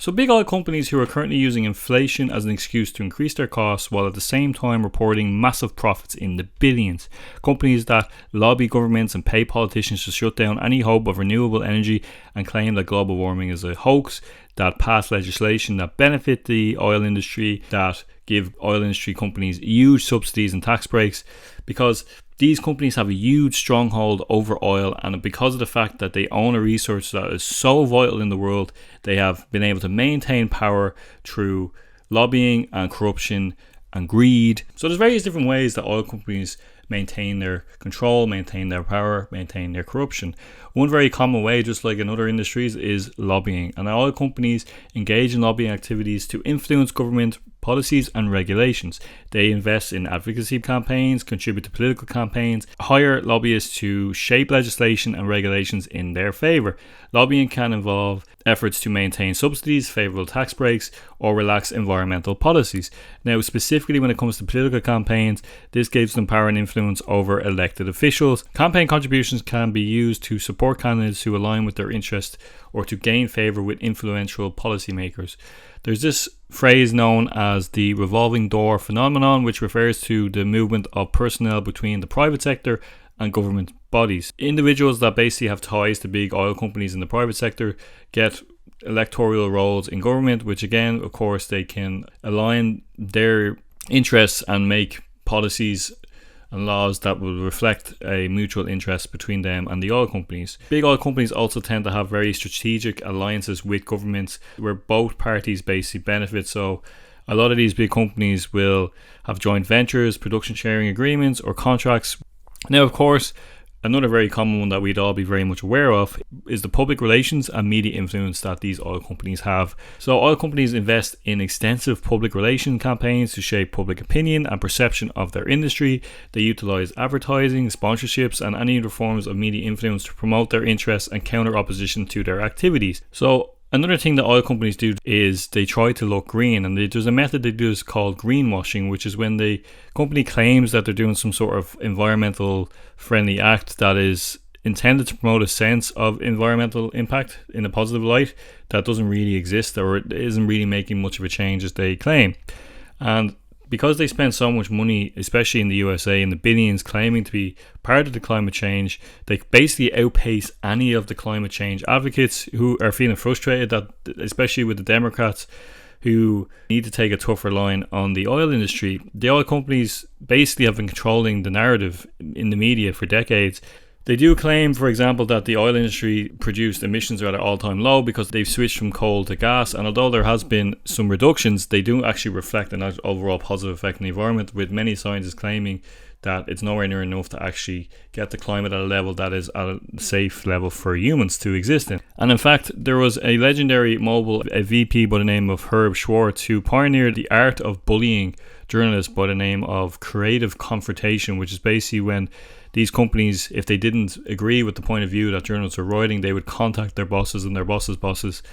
So big oil companies who are currently using inflation as an excuse to increase their costs while at the same time reporting massive profits in the billions. Companies that lobby governments and pay politicians to shut down any hope of renewable energy and claim that global warming is a hoax, that pass legislation that benefit the oil industry, that give oil industry companies huge subsidies and tax breaks, because these companies have a huge stronghold over oil, and because of the fact that they own a resource that is so vital in the world, they have been able to maintain power through lobbying and corruption and greed. So there's various different ways that oil companies maintain their control, maintain their power, maintain their corruption. One very common way, just like in other industries, is lobbying. And oil companies engage in lobbying activities to influence government policies and regulations. They invest in advocacy campaigns, contribute to political campaigns, hire lobbyists to shape legislation and regulations in their favour. Lobbying can involve efforts to maintain subsidies, favourable tax breaks, or relax environmental policies. Now, specifically when it comes to political campaigns, this gives them power and influence over elected officials. Campaign contributions can be used to support candidates who align with their interests or to gain favour with influential policymakers. There's this phrase known as the revolving door phenomenon, which refers to the movement of personnel between the private sector and government bodies. Individuals that basically have ties to big oil companies in the private sector get electoral roles in government, which again, of course, they can align their interests and make policies and laws that will reflect a mutual interest between them and the oil companies. Big oil companies also tend to have very strategic alliances with governments where both parties basically benefit. So a lot of these big companies will have joint ventures, production sharing agreements, or contracts. Now, of course, another very common one that we'd all be very much aware of is the public relations and media influence that these oil companies have. So oil companies invest in extensive public relations campaigns to shape public opinion and perception of their industry. They utilize advertising, sponsorships, and any other forms of media influence to promote their interests and counter opposition to their activities. So another thing that oil companies do is they try to look green, and there's a method they do is called greenwashing, which is when the company claims that they're doing some sort of environmental friendly act that is intended to promote a sense of environmental impact in a positive light that doesn't really exist, or it isn't really making much of a change as they claim. And because they spend so much money, especially in the USA, in the billions, claiming to be part of the climate change, they basically outpace any of the climate change advocates who are feeling frustrated, that especially with the Democrats who need to take a tougher line on the oil industry. The oil companies basically have been controlling the narrative in the media for decades. They do claim, for example, that the oil industry produced emissions are at an all-time low because they've switched from coal to gas, and although there has been some reductions, they do actually reflect an overall positive effect on the environment, with many scientists claiming that it's nowhere near enough to actually get the climate at a level that is at a safe level for humans to exist in. And in fact, there was a legendary a VP by the name of Herb Schwartz who pioneered the art of bullying journalists by the name of creative confrontation, which is basically when these companies, if they didn't agree with the point of view that journalists were writing, they would contact their bosses and their bosses' bosses,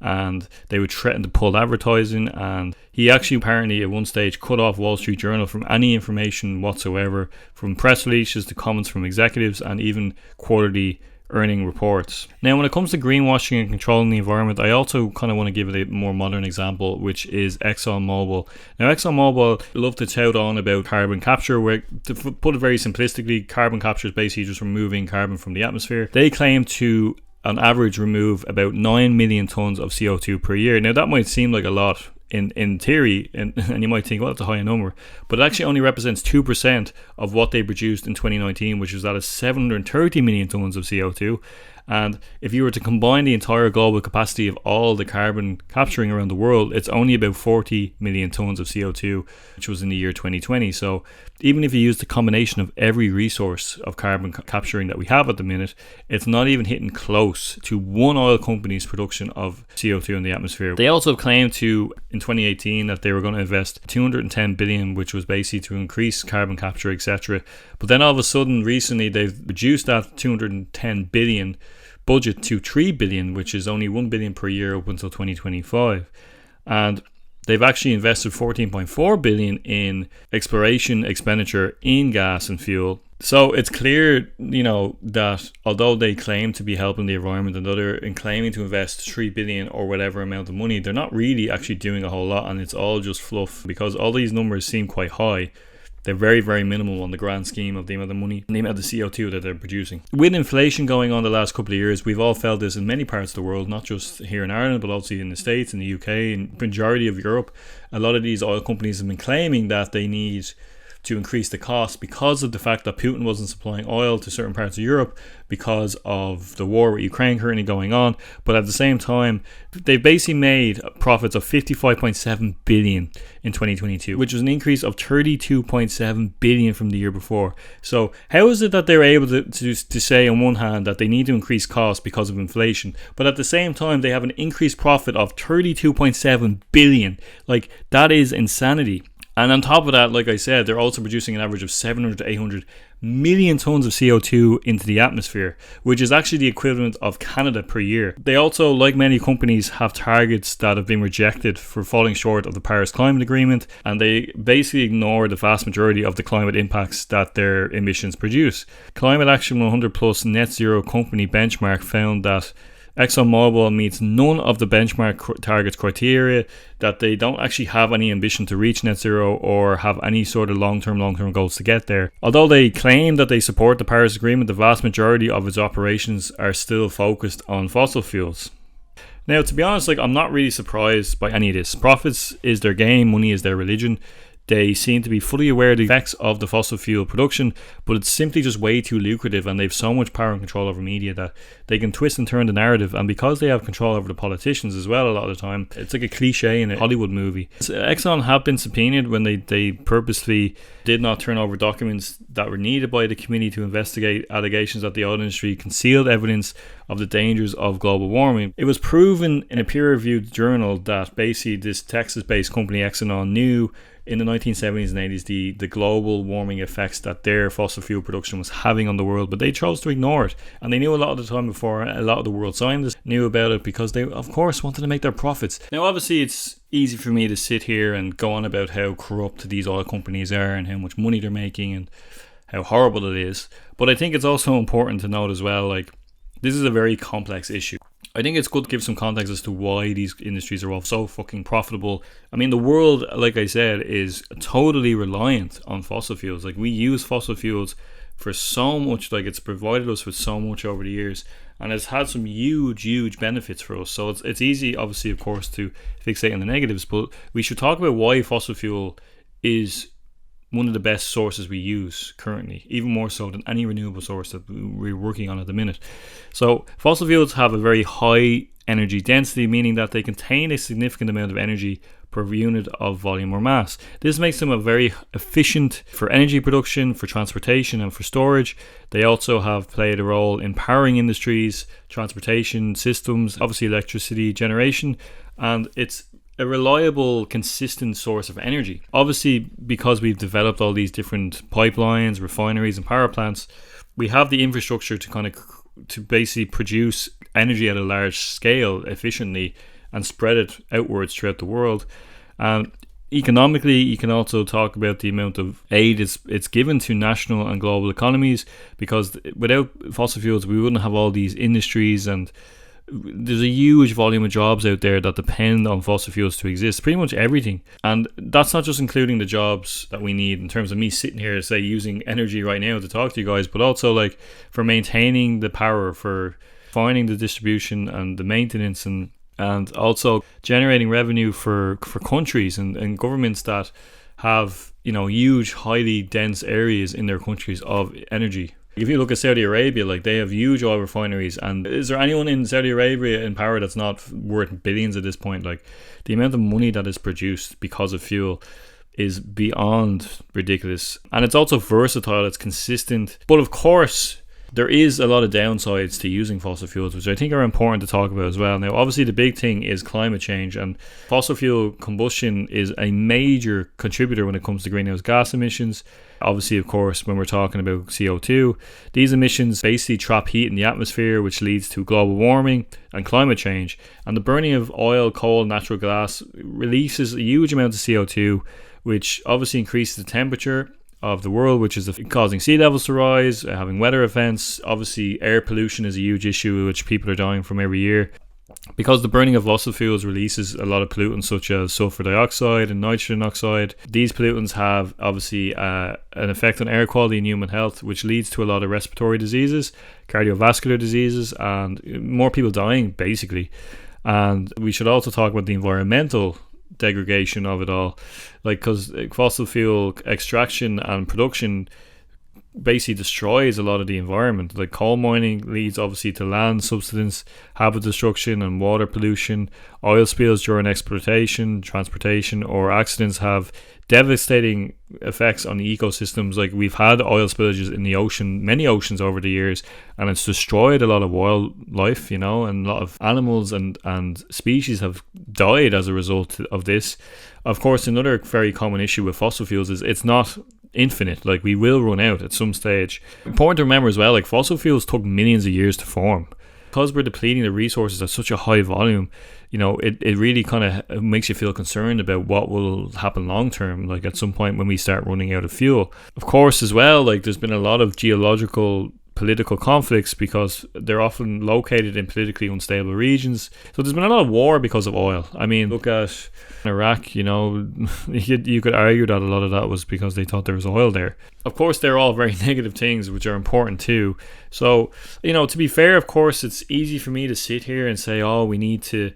and they would threaten to pull advertising. And he actually apparently at one stage cut off Wall Street Journal from any information whatsoever, from press releases to comments from executives and even quarterly earning reports. Now, when it comes to greenwashing and controlling the environment, I also kind of want to give it a more modern example, which is ExxonMobil. Now, ExxonMobil love to tout on about carbon capture, where, to put it very simplistically, carbon capture is basically just removing carbon from the atmosphere. They claim to, on average, remove about 9 million tons of CO2 per year. Now, that might seem like a lot in theory, and you might think, well, that's a high number, but it actually only represents 2% of what they produced in 2019, which was at 730 million tons of CO2. And if you were to combine the entire global capacity of all the carbon capturing around the world, it's only about 40 million tons of CO2, which was in the year 2020. So even if you use the combination of every resource of carbon capturing that we have at the minute, it's not even hitting close to one oil company's production of CO2 in the atmosphere. They also claimed to, in 2018, that they were going to invest 210 billion, which was basically to increase carbon capture, etc. But then all of a sudden, recently, they've reduced that 210 billion budget to 3 billion, which is only 1 billion per year up until 2025. And they've actually invested 14.4 billion in exploration expenditure in gas and fuel. So it's clear, that although they claim to be helping the environment and they're claiming to invest 3 billion or whatever amount of money, they're not really actually doing a whole lot, and it's all just fluff because all these numbers seem quite high. They're very, very minimal on the grand scheme of the amount of money and the amount of CO2 that they're producing. With inflation going on the last couple of years, we've all felt this in many parts of the world, not just here in Ireland, but also in the States, in the UK, and majority of Europe. A lot of these oil companies have been claiming that they need to increase the cost because of the fact that Putin wasn't supplying oil to certain parts of Europe because of the war with Ukraine currently going on. But at the same time, they basically made profits of 55.7 billion in 2022, which was an increase of 32.7 billion from the year before. So how is it that they're able to say on one hand that they need to increase costs because of inflation, but at the same time they have an increased profit of 32.7 billion? Like, that is insanity. And on top of that, like I said, they're also producing an average of 700 to 800 million tons of CO2 into the atmosphere, which is actually the equivalent of Canada per year. They also, like many companies, have targets that have been rejected for falling short of the Paris Climate Agreement, and they basically ignore the vast majority of the climate impacts that their emissions produce. Climate Action 100 Plus Net Zero Company benchmark found that ExxonMobil meets none of the benchmark targets criteria, that they don't actually have any ambition to reach net zero or have any sort of long-term goals to get there. Although they claim that they support the Paris Agreement, the vast majority of its operations are still focused on fossil fuels. Now, to be honest, I'm not really surprised by any of this. Profits is their game, money is their religion. They seem to be fully aware of the effects of the fossil fuel production, but it's simply just way too lucrative, and they have so much power and control over media that they can twist and turn the narrative. And because they have control over the politicians as well, a lot of the time, it's like a cliche in a Hollywood movie. Exxon have been subpoenaed when they purposely did not turn over documents that were needed by the committee to investigate allegations that the oil industry concealed evidence of the dangers of global warming. It was proven in a peer-reviewed journal that basically this Texas-based company Exxon knew in the 1970s and 80s the global warming effects that their fossil fuel production was having on the world, but they chose to ignore it. And they knew a lot of the time before a lot of the world scientists knew about it because they, of course, wanted to make their profits. Now, obviously, it's easy for me to sit here and go on about how corrupt these oil companies are and how much money they're making and how horrible it is. But I think it's also important to note as well, this is a very complex issue. I think it's good to give some context as to why these industries are all so fucking profitable. I mean, the world, like I said, is totally reliant on fossil fuels. We use fossil fuels for so much, it's provided us with so much over the years, and it's had some huge benefits for us. So it's easy, obviously, of course, to fixate on the negatives, but we should talk about why fossil fuel is one of the best sources we use currently, even more so than any renewable source that we're working on at the minute. So fossil fuels have a very high energy density, meaning that they contain a significant amount of energy per unit of volume or mass. This makes them a very efficient for energy production, for transportation and for storage. They also have played a role in powering industries, transportation systems, obviously electricity generation, and it's a reliable, consistent source of energy. Obviously, because we've developed all these different pipelines, refineries and power plants, we have the infrastructure to basically produce energy at a large scale efficiently and spread it outwards throughout the world. And economically, you can also talk about the amount of aid it's given to national and global economies, because without fossil fuels, we wouldn't have all these industries, and there's a huge volume of jobs out there that depend on fossil fuels to exist, pretty much everything. And that's not just including the jobs that we need in terms of me sitting here, say, using energy right now to talk to you guys, but also for maintaining the power, for finding the distribution and the maintenance, and also generating revenue for countries and governments that have huge, highly dense areas in their countries of energy. If you look at Saudi Arabia, they have huge oil refineries, and is there anyone in Saudi Arabia in power that's not worth billions at this point? The amount of money that is produced because of fuel is beyond ridiculous, and it's also versatile, it's consistent. But of course, there is a lot of downsides to using fossil fuels, which I think are important to talk about as well. Now, obviously, the big thing is climate change, and fossil fuel combustion is a major contributor when it comes to greenhouse gas emissions. Obviously, of course, when we're talking about CO2, these emissions basically trap heat in the atmosphere, which leads to global warming and climate change. And the burning of oil, coal, natural gas releases a huge amount of CO2, which obviously increases the temperature of the world, which is causing sea levels to rise, having weather events. Obviously, air pollution is a huge issue, which people are dying from every year. Because the burning of fossil fuels releases a lot of pollutants such as sulfur dioxide and nitrogen oxide. These pollutants have obviously an effect on air quality and human health, which leads to a lot of respiratory diseases, cardiovascular diseases, and more people dying, basically. And we should also talk about the environmental degradation of it all, like, because fossil fuel extraction and production basically destroys a lot of the environment. Like, coal mining leads obviously to land subsidence, habitat destruction, and water pollution. Oil spills during exploitation, transportation, or accidents have devastating effects on the ecosystems. Like, we've had oil spillages in the ocean, many oceans over the years, and it's destroyed a lot of wildlife, and a lot of animals and species have died as a result of this. Of course, another very common issue with fossil fuels is it's not infinite. Like, we will run out at some stage. Important to remember as well, like, fossil fuels took millions of years to form. Because we're depleting the resources at such a high volume, it really kind of makes you feel concerned about what will happen long term, like at some point when we start running out of fuel. Of course, as well, like, there's been a lot of geological political conflicts because they're often located in politically unstable regions. So there's been a lot of war because of oil. I mean, look at Iraq, you could argue that a lot of that was because they thought there was oil there. Of course, they're all very negative things, which are important too. So, to be fair, of course, it's easy for me to sit here and say, oh, we need to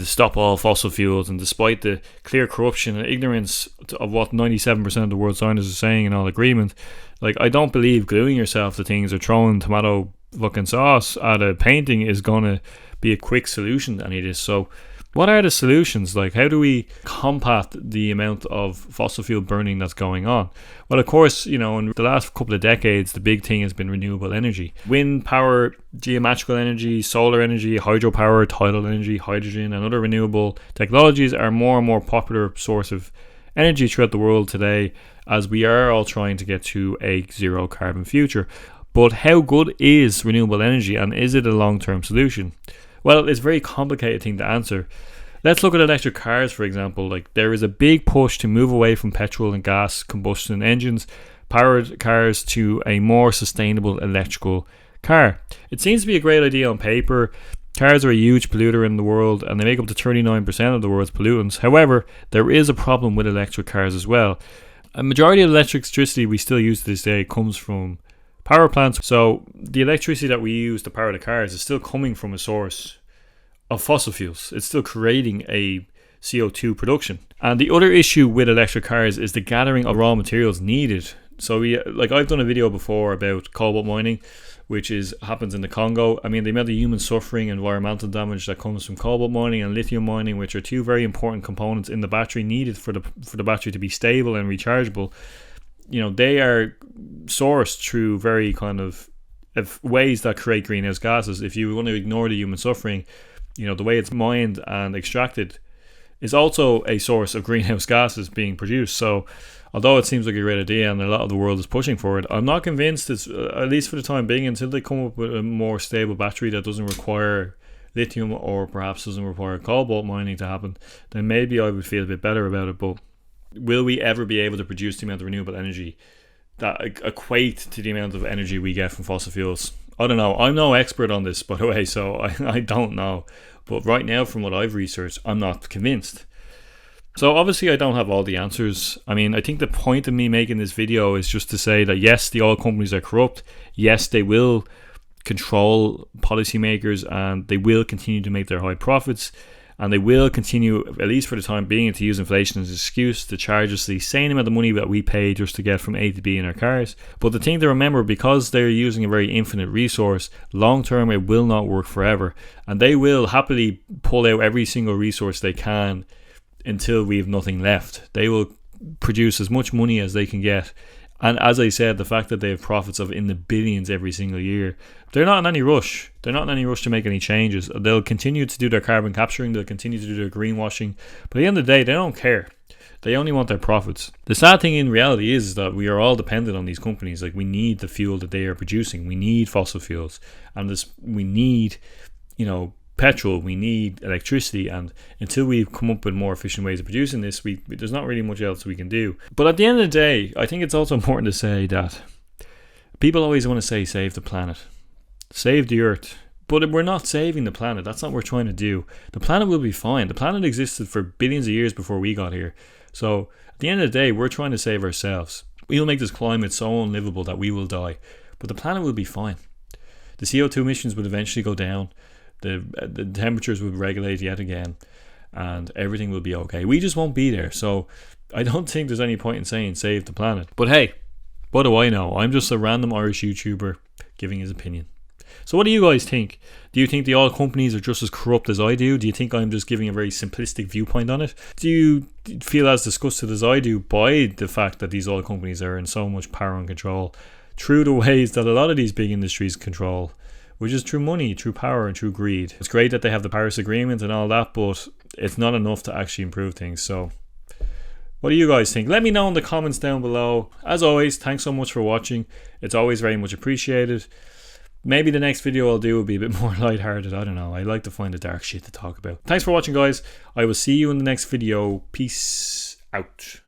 stop all fossil fuels. And despite the clear corruption and ignorance of what 97% of the world scientists are saying in all agreement, like, I don't believe gluing yourself to things or throwing tomato fucking sauce at a painting is going to be a quick solution to any of this. So what are the solutions? Like, how do we combat the amount of fossil fuel burning that's going on? Well, of course, in the last couple of decades, the big thing has been renewable energy. Wind power, geometrical energy, solar energy, hydropower, tidal energy, hydrogen, and other renewable technologies are more and more popular source of energy throughout the world today, as we are all trying to get to a zero carbon future. But how good is renewable energy, and is it a long-term solution? Well, it's a very complicated thing to answer. Let's look at electric cars, for example. Like, there is a big push to move away from petrol and gas combustion engines powered cars to a more sustainable electrical car. It seems to be a great idea on paper. Cars are a huge polluter in the world, and they make up to 39% of the world's pollutants. However, there is a problem with electric cars as well. A majority of the electricity we still use to this day comes from power plants. So the electricity that we use to power the cars is still coming from a source of fossil fuels. It's still creating a CO2 production. And the other issue with electric cars is the gathering of raw materials needed. So I've done a video before about cobalt mining, which happens in the Congo. I mean, the amount of human suffering, environmental damage that comes from cobalt mining and lithium mining, which are two very important components in the battery needed for the battery to be stable and rechargeable. They are sourced through very kind of ways that create greenhouse gases. If you want to ignore the human suffering, the way it's mined and extracted is also a source of greenhouse gases being produced. So although it seems like a great idea and a lot of the world is pushing for it, I'm not convinced it's, at least for the time being, until they come up with a more stable battery that doesn't require lithium or perhaps doesn't require cobalt mining to happen, then maybe I would feel a bit better about it. But will we ever be able to produce the amount of renewable energy that equate to the amount of energy we get from fossil fuels? I don't know. I'm no expert on this, by the way, so I don't know. But right now, from what I've researched, I'm not convinced. So obviously I don't have all the answers. I mean, I think the point of me making this video is just to say that yes, the oil companies are corrupt. Yes, they will control policymakers and they will continue to make their high profits. And they will continue, at least for the time being, to use inflation as an excuse to charge us the same amount of money that we pay just to get from A to B in our cars. But the thing to remember, because they're using a very infinite resource, long term it will not work forever. And they will happily pull out every single resource they can until we have nothing left. They will produce as much money as they can get. And as I said, the fact that they have profits of in the billions every single year, they're not in any rush. They're not in any rush to make any changes. They'll continue to do their carbon capturing. They'll continue to do their greenwashing. But at the end of the day, they don't care. They only want their profits. The sad thing in reality is that we are all dependent on these companies. Like, we need the fuel that they are producing. We need fossil fuels. And we need, petrol, we need electricity, and until we've come up with more efficient ways of producing this, there's not really much else we can do. But at the end of the day, I think it's also important to say that people always want to say save the planet, save the earth, but we're not saving the planet. That's not what we're trying to do. The planet will be fine. The planet existed for billions of years before we got here. So at the end of the day, we're trying to save ourselves. We'll make this climate so unlivable that we will die, but the planet will be fine. The CO2 emissions will eventually go down. The temperatures will regulate yet again, and everything will be okay. We just won't be there. So I don't think there's any point in saying save the planet. But hey, what do I know? I'm just a random Irish YouTuber giving his opinion. So what do you guys think? Do you think the oil companies are just as corrupt as I do? Do you think I'm just giving a very simplistic viewpoint on it? Do you feel as disgusted as I do by the fact that these oil companies are in so much power and control through the ways that a lot of these big industries control, which is through money, through power, and through greed? It's great that they have the Paris Agreement and all that, but it's not enough to actually improve things. So what do you guys think? Let me know in the comments down below. As always, thanks so much for watching. It's always very much appreciated. Maybe the next video I'll do will be a bit more lighthearted. I don't know. I like to find the dark shit to talk about. Thanks for watching, guys. I will see you in the next video. Peace out.